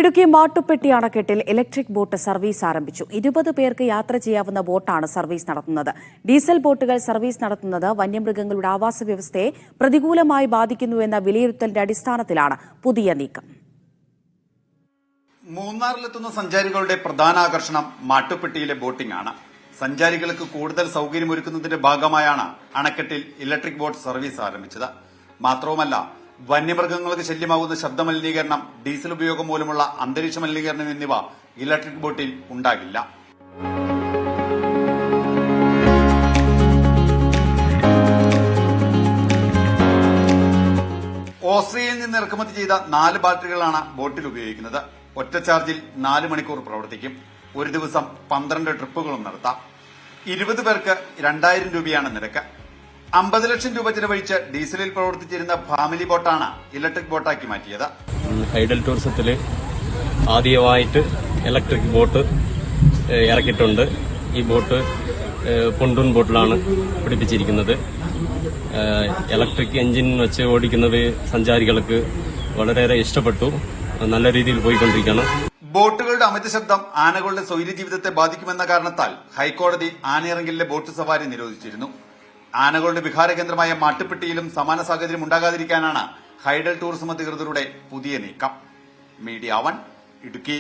ഇടുക്കി മാട്ടുപ്പെട്ടി അണക്കെട്ടിൽ electric boat service ആരംഭിച്ചു. 20 പേർക്ക് യാത്ര ചെയ്യാവുന്ന ബോട്ടാണ് സർവീസ് നടത്തുന്നത്. ഡീസൽ ബോട്ടുകൾ സർവീസ് നടത്തുന്നത് വന്യമൃഗങ്ങളുടെ ആവാസ വ്യവസ്ഥയെ പ്രതികൂലമായി ബാധിക്കുന്നുവെന്ന വിലയിരുത്തലിന്റെ അടിസ്ഥാനത്തിലാണ് പുതിയ നീക്കം. മൂന്നാറിലെത്തുന്ന സഞ്ചാരികളുടെ പ്രധാന ആകർഷണം മാട്ടുപ്പെട്ടിയിലെ ബോട്ടിംഗ് ആണ്. സഞ്ചാരികൾക്ക് കൂടുതൽ സൌകര്യമൊരുക്കുന്നതിന്റെ ഭാഗമായാണ് അണക്കെട്ടിൽ ഇലക്ട്രിക് ബോട്ട് സർവീസ് ആരംഭിച്ചത്. മാത്രവുമല്ല, വന്യമൃഗങ്ങൾക്ക് ശല്യമാകുന്ന ശബ്ദമലിനീകരണം, ഡീസൽ ഉപയോഗം മൂലമുള്ള അന്തരീക്ഷ മലിനീകരണം എന്നിവ ഇലക്ട്രിക് ബോട്ടിൽ ഉണ്ടാകില്ല. ഓസ്ട്രേലിയയിൽ നിന്ന് ഇറക്കുമതി ചെയ്ത 4 ബാറ്ററികളാണ് ബോട്ടിൽ ഉപയോഗിക്കുന്നത്. ഒറ്റ ചാർജിൽ 4 മണിക്കൂർ പ്രവർത്തിക്കും. ഒരു ദിവസം 12 ട്രിപ്പുകളും നടത്താം. 20 പേർക്ക് 2000 രൂപയാണ് നിരക്ക്. 50 ലക്ഷം രൂപ ചിലവഴിച്ച് ഡീസലിൽ പ്രവർത്തിച്ചിരുന്ന ഫാമിലി ബോട്ടാണ് ഇലക്ട്രിക് ബോട്ടാക്കി മാറ്റിയത്. ഹൈഡൽ ടൂറിസത്തിൽ ആദ്യമായിട്ട് ഇലക്ട്രിക് ബോട്ട് ഇറക്കിയിട്ടുണ്ട്. ഈ ബോട്ട് പൊണ്ടൂൺ ബോട്ടിലാണ് പിടിപ്പിച്ചിരിക്കുന്നത്. ഇലക്ട്രിക് എഞ്ചിൻ വെച്ച് ഓടിക്കുന്നത് സഞ്ചാരികൾക്ക് വളരെയേറെ ഇഷ്ടപ്പെട്ടു. നല്ല രീതിയിൽ പോയിക്കൊണ്ടിരിക്കുകയാണ്. ബോട്ടുകളുടെ അമിത ശബ്ദം ആനകളുടെ സ്വൈര്യ ജീവിതത്തെ ബാധിക്കുമെന്ന കാരണത്താൽ ഹൈക്കോടതി ആനയിറങ്കലിലെ ബോട്ട് സവാരി നിരോധിച്ചിരുന്നു. ആനകളുടെ വിഹാര കേന്ദ്രമായ മാട്ടുപ്പെട്ടിയിലും സമാന സാഹചര്യം ഉണ്ടാകാതിരിക്കാനാണ് ഹൈഡൽ ടൂറിസം അധികൃതരുടെ പുതിയ നീക്കം. മീഡിയ 1 ഇടുക്കി.